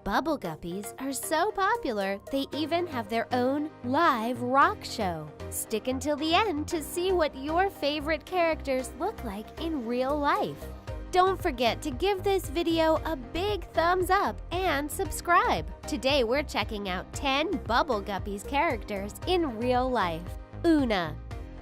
Bubble Guppies are so popular, they even have their own live rock show. Stick until the end to see what your favorite characters look like in real life. Don't forget to give this video a big thumbs up and subscribe. Today we're checking out 10 Bubble Guppies characters in real life. Oona.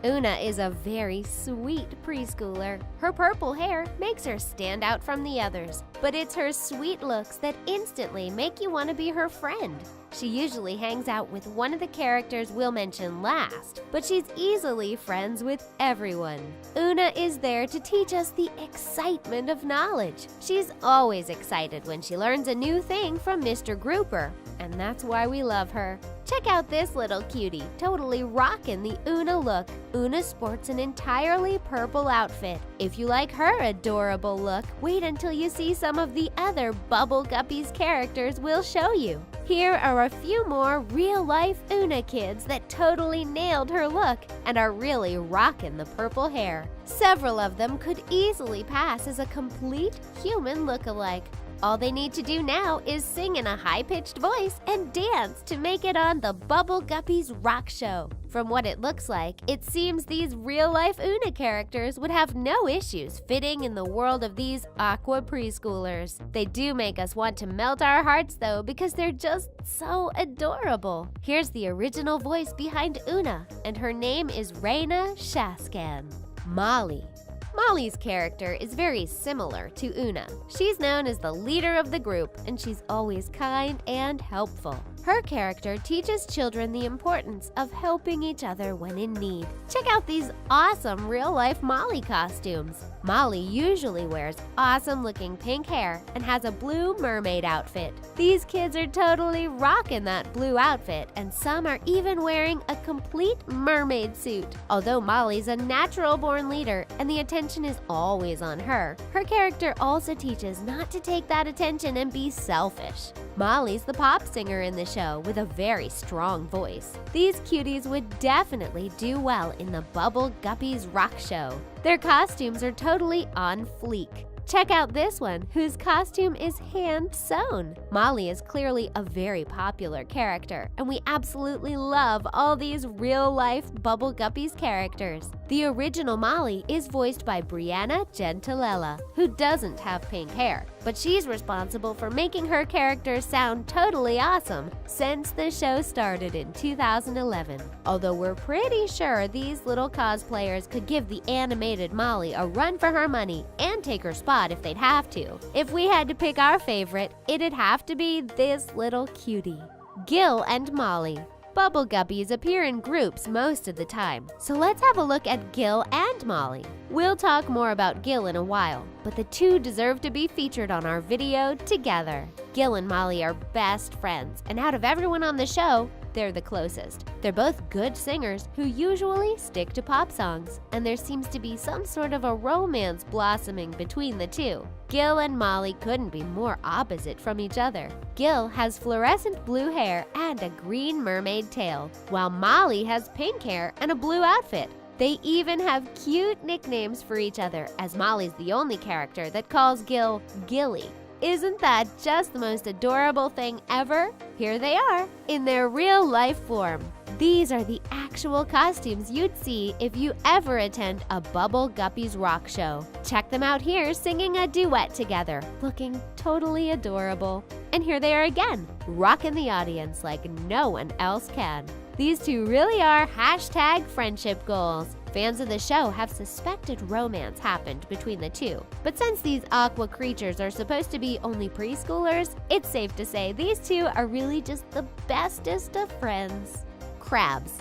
Oona is a very sweet preschooler. Her purple hair makes her stand out from the others, but it's her sweet looks that instantly make you want to be her friend. She usually hangs out with one of the characters we'll mention last, but she's easily friends with everyone. Oona is there to teach us the excitement of knowledge. She's always excited when she learns a new thing from Mr. Grouper, and that's why we love her. Check out this little cutie, totally rockin' the Oona look. Oona sports an entirely purple outfit. If you like her adorable look, wait until you see some of the other Bubble Guppies characters we'll show you. Here are a few more real-life Oona kids that totally nailed her look and are really rockin' the purple hair. Several of them could easily pass as a complete human look-alike. All they need to do now is sing in a high-pitched voice and dance to make it on the Bubble Guppies rock show. From what it looks like, it seems these real-life Oona characters would have no issues fitting in the world of these aqua preschoolers. They do make us want to melt our hearts though, because they're just so adorable. Here's the original voice behind Oona, and her name is Raina Shaskan. Molly. Molly's character is very similar to Oona. She's known as the leader of the group, and she's always kind and helpful. Her character teaches children the importance of helping each other when in need. Check out these awesome real-life Molly costumes. Molly usually wears awesome-looking pink hair and has a blue mermaid outfit. These kids are totally rocking that blue outfit, and some are even wearing a complete mermaid suit. Although Molly's a natural-born leader and the attention is always on her, her character also teaches not to take that attention and be selfish. Molly's the pop singer in the show with a very strong voice. These cuties would definitely do well in the Bubble Guppies rock show. Their costumes are totally on fleek. Check out this one, whose costume is hand-sewn. Molly is clearly a very popular character, and we absolutely love all these real-life Bubble Guppies characters. The original Molly is voiced by Brianna Gentilella, who doesn't have pink hair, but she's responsible for making her character sound totally awesome since the show started in 2011. Although we're pretty sure these little cosplayers could give the animated Molly a run for her money and take her spot if they'd have to. If we had to pick our favorite, it'd have to be this little cutie. Gil and Molly. Bubble Guppies appear in groups most of the time, so let's have a look at Gil and Molly. We'll talk more about Gil in a while, but the two deserve to be featured on our video together. Gil and Molly are best friends, and out of everyone on the show, they're the closest. They're both good singers who usually stick to pop songs, and there seems to be some sort of a romance blossoming between the two. Gil and Molly couldn't be more opposite from each other. Gil has fluorescent blue hair and a green mermaid tail, while Molly has pink hair and a blue outfit. They even have cute nicknames for each other, as Molly's the only character that calls Gil Gilly. Isn't that just the most adorable thing ever? Here they are, in their real-life form. These are the actual costumes you'd see if you ever attend a Bubble Guppies rock show. Check them out here singing a duet together, looking totally adorable. And here they are again, rocking the audience like no one else can. These two really are #friendship goals. Fans of the show have suspected romance happened between the two, but since these aqua creatures are supposed to be only preschoolers, it's safe to say these two are really just the bestest of friends. Crabs.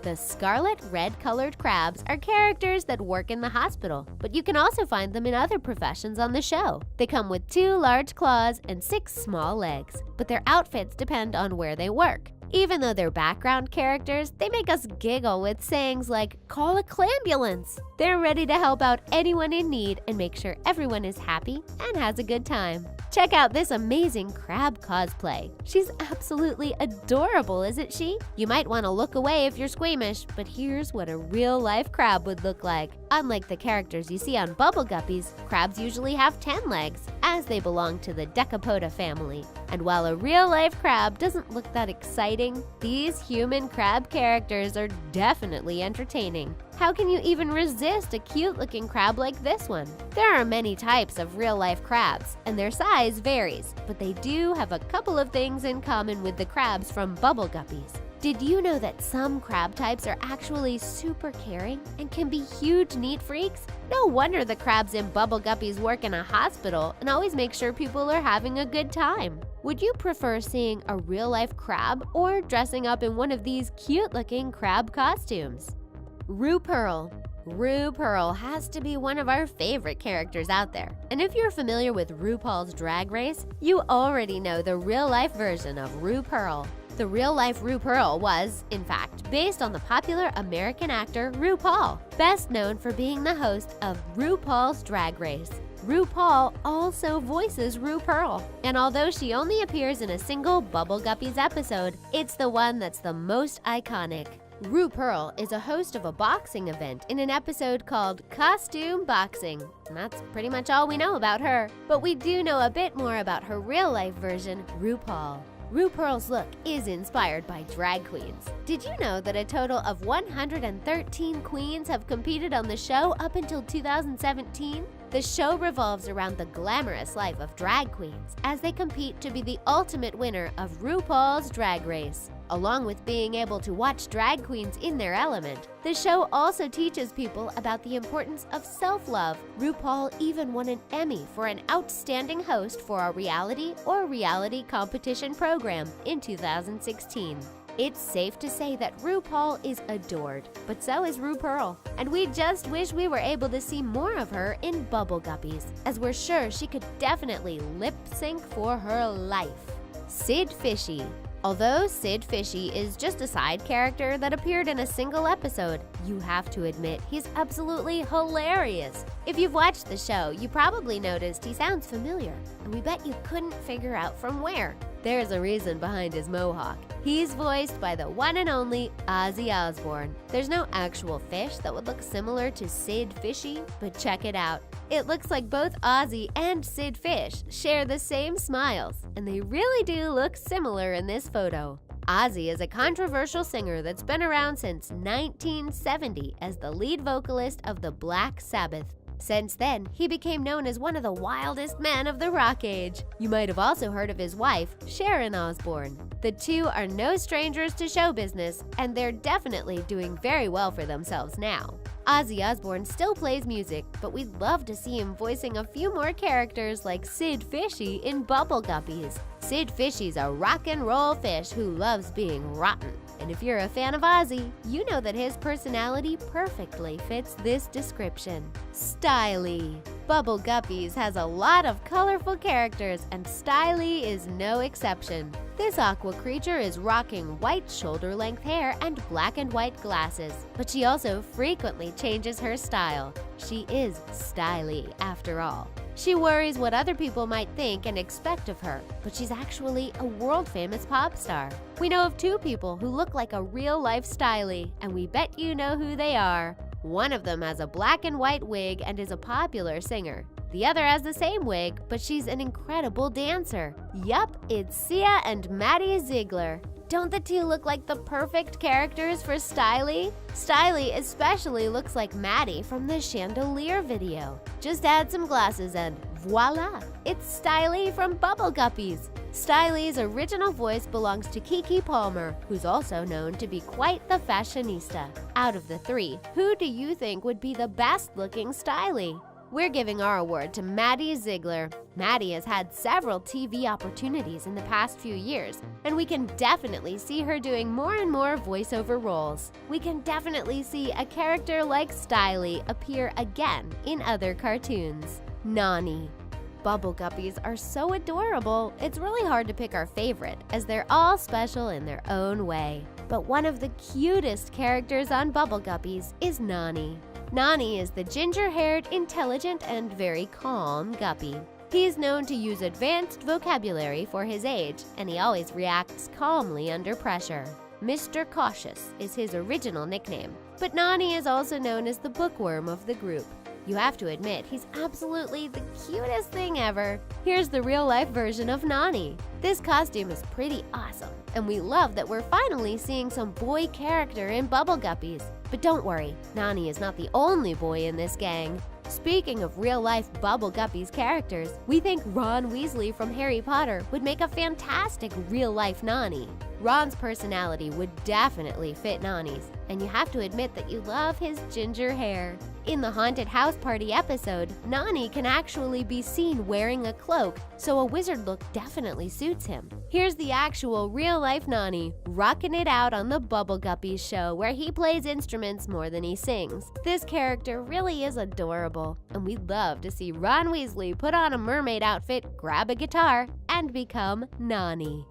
The scarlet red-colored crabs are characters that work in the hospital, but you can also find them in other professions on the show. They come with 2 large claws and 6 small legs, but their outfits depend on where they work. Even though they're background characters, they make us giggle with sayings like, "Call a clambulance." They're ready to help out anyone in need and make sure everyone is happy and has a good time. Check out this amazing crab cosplay. She's absolutely adorable, isn't she? You might want to look away if you're squeamish, but here's what a real-life crab would look like. Unlike the characters you see on Bubble Guppies, crabs usually have 10 legs, as they belong to the Decapoda family. And while a real-life crab doesn't look that exciting, these human crab characters are definitely entertaining. How can you even resist a cute-looking crab like this one? There are many types of real-life crabs, and their size varies, but they do have a couple of things in common with the crabs from Bubble Guppies. Did you know that some crab types are actually super caring and can be huge neat freaks? No wonder the crabs in Bubble Guppies work in a hospital and always make sure people are having a good time. Would you prefer seeing a real-life crab or dressing up in one of these cute-looking crab costumes? RuPearl. RuPearl has to be one of our favorite characters out there. And if you're familiar with RuPaul's Drag Race, you already know the real-life version of RuPearl. The real-life RuPearl was, in fact, based on the popular American actor RuPaul, best known for being the host of RuPaul's Drag Race. RuPaul also voices RuPearl, and although she only appears in a single Bubble Guppies episode, it's the one that's the most iconic. RuPearl is a host of a boxing event in an episode called Costume Boxing, and that's pretty much all we know about her. But we do know a bit more about her real-life version, RuPaul. RuPearl's look is inspired by drag queens. Did you know that a total of 113 queens have competed on the show up until 2017? The show revolves around the glamorous life of drag queens as they compete to be the ultimate winner of RuPaul's Drag Race. Along with being able to watch drag queens in their element, the show also teaches people about the importance of self-love. RuPaul even won an Emmy for an outstanding host for a reality or reality competition program in 2016. It's safe to say that RuPaul is adored, but so is RuPearl. And we just wish we were able to see more of her in Bubble Guppies, as we're sure she could definitely lip sync for her life. Sid Fishy. Although Sid Fishy is just a side character that appeared in a single episode, you have to admit he's absolutely hilarious. If you've watched the show, you probably noticed he sounds familiar, and we bet you couldn't figure out from where. There's a reason behind his mohawk. He's voiced by the one and only Ozzy Osbourne. There's no actual fish that would look similar to Sid Fishy, but check it out. It looks like both Ozzy and Sid Fish share the same smiles, and they really do look similar in this photo. Ozzy is a controversial singer that's been around since 1970 as the lead vocalist of the Black Sabbath. Since then, he became known as one of the wildest men of the rock age. You might have also heard of his wife, Sharon Osbourne. The two are no strangers to show business, and they're definitely doing very well for themselves now. Ozzy Osbourne still plays music, but we'd love to see him voicing a few more characters like Sid Fishy in Bubble Guppies. Sid Fishy's a rock and roll fish who loves being rotten. And if you're a fan of Ozzy, you know that his personality perfectly fits this description. Stylee. Bubble Guppies has a lot of colorful characters, and Stylee is no exception. This aqua creature is rocking white shoulder-length hair and black and white glasses, but she also frequently changes her style. She is Stylee, after all. She worries what other people might think and expect of her, but she's actually a world-famous pop star. We know of two people who look like a real-life Stylee, and we bet you know who they are. One of them has a black and white wig and is a popular singer. The other has the same wig, but she's an incredible dancer. Yup, it's Sia and Maddie Ziegler. Don't the two look like the perfect characters for Stylee? Stylee especially looks like Maddie from the Chandelier video. Just add some glasses and voila! It's Stylee from Bubble Guppies. Stylee's original voice belongs to Keke Palmer, who's also known to be quite the fashionista. Out of the three, who do you think would be the best-looking Stylee? We're giving our award to Maddie Ziegler. Maddie has had several TV opportunities in the past few years, and we can definitely see her doing more and more voiceover roles. We can definitely see a character like Stylee appear again in other cartoons. Nonny. Bubble Guppies are so adorable, it's really hard to pick our favorite, as they're all special in their own way. But one of the cutest characters on Bubble Guppies is Nonny. Nonny is the ginger-haired, intelligent, and very calm guppy. He's known to use advanced vocabulary for his age, and he always reacts calmly under pressure. Mr. Cautious is his original nickname, but Nonny is also known as the bookworm of the group. You have to admit, he's absolutely the cutest thing ever. Here's the real-life version of Nonny. This costume is pretty awesome, and we love that we're finally seeing some boy character in Bubble Guppies. But don't worry, Nonny is not the only boy in this gang. Speaking of real-life Bubble Guppies characters, we think Ron Weasley from Harry Potter would make a fantastic real-life Nonny. Ron's personality would definitely fit Nonny's, and you have to admit that you love his ginger hair. In the Haunted House Party episode, Nonny can actually be seen wearing a cloak, so a wizard look definitely suits him. Here's the actual real-life Nonny, rocking it out on the Bubble Guppies show where he plays instruments more than he sings. This character really is adorable, and we'd love to see Ron Weasley put on a mermaid outfit, grab a guitar, and become Nonny.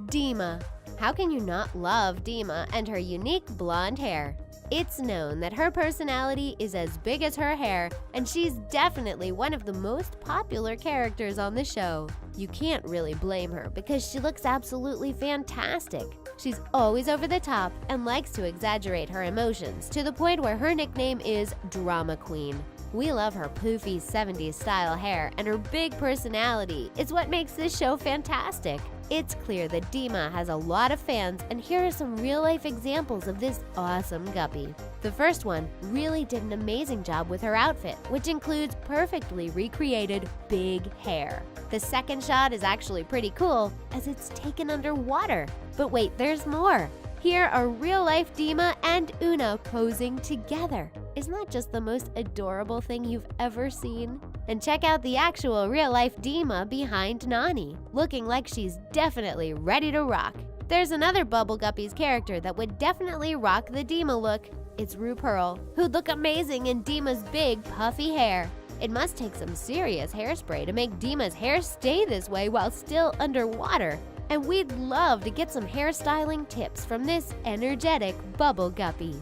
Deema. How can you not love Deema and her unique blonde hair? It's known that her personality is as big as her hair, and she's definitely one of the most popular characters on the show. You can't really blame her because she looks absolutely fantastic. She's always over the top and likes to exaggerate her emotions to the point where her nickname is Drama Queen. We love her poofy 70s style hair, and her big personality is what makes this show fantastic. It's clear that Deema has a lot of fans, and here are some real-life examples of this awesome guppy. The first one really did an amazing job with her outfit, which includes perfectly recreated big hair. The second shot is actually pretty cool, as it's taken underwater. But wait, there's more! Here are real-life Deema and Oona posing together. Isn't that just the most adorable thing you've ever seen? And check out the actual real-life Deema behind Nonny, looking like she's definitely ready to rock. There's another Bubble Guppies character that would definitely rock the Deema look. It's RuPearl, who'd look amazing in Deema's big, puffy hair. It must take some serious hairspray to make Deema's hair stay this way while still underwater. And we'd love to get some hairstyling tips from this energetic Bubble Guppy.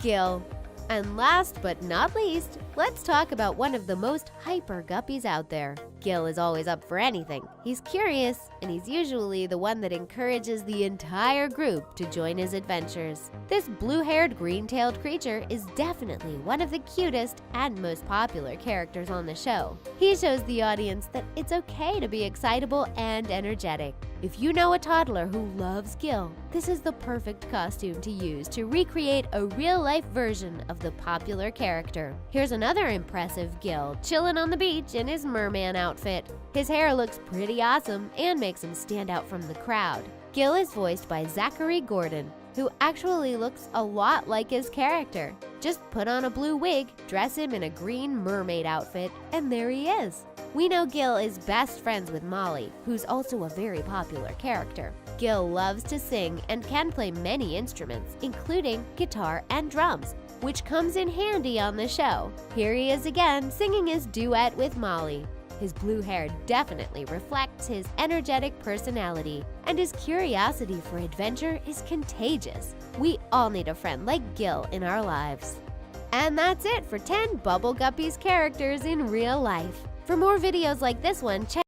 Gil. And last but not least, let's talk about one of the most hyper guppies out there. Gil is always up for anything. He's curious, and he's usually the one that encourages the entire group to join his adventures. This blue-haired, green-tailed creature is definitely one of the cutest and most popular characters on the show. He shows the audience that it's okay to be excitable and energetic. If you know a toddler who loves Gil, this is the perfect costume to use to recreate a real-life version of the popular character. Here's another impressive Gil chilling on the beach in his merman outfit. His hair looks pretty awesome and makes him stand out from the crowd. Gil is voiced by Zachary Gordon, who actually looks a lot like his character. Just put on a blue wig, dress him in a green mermaid outfit, and there he is. We know Gil is best friends with Molly, who's also a very popular character. Gil loves to sing and can play many instruments, including guitar and drums, which comes in handy on the show. Here he is again, singing his duet with Molly. His blue hair definitely reflects his energetic personality, and his curiosity for adventure is contagious. We all need a friend like Gil in our lives. And that's it for 10 Bubble Guppies characters in real life. For more videos like this one, check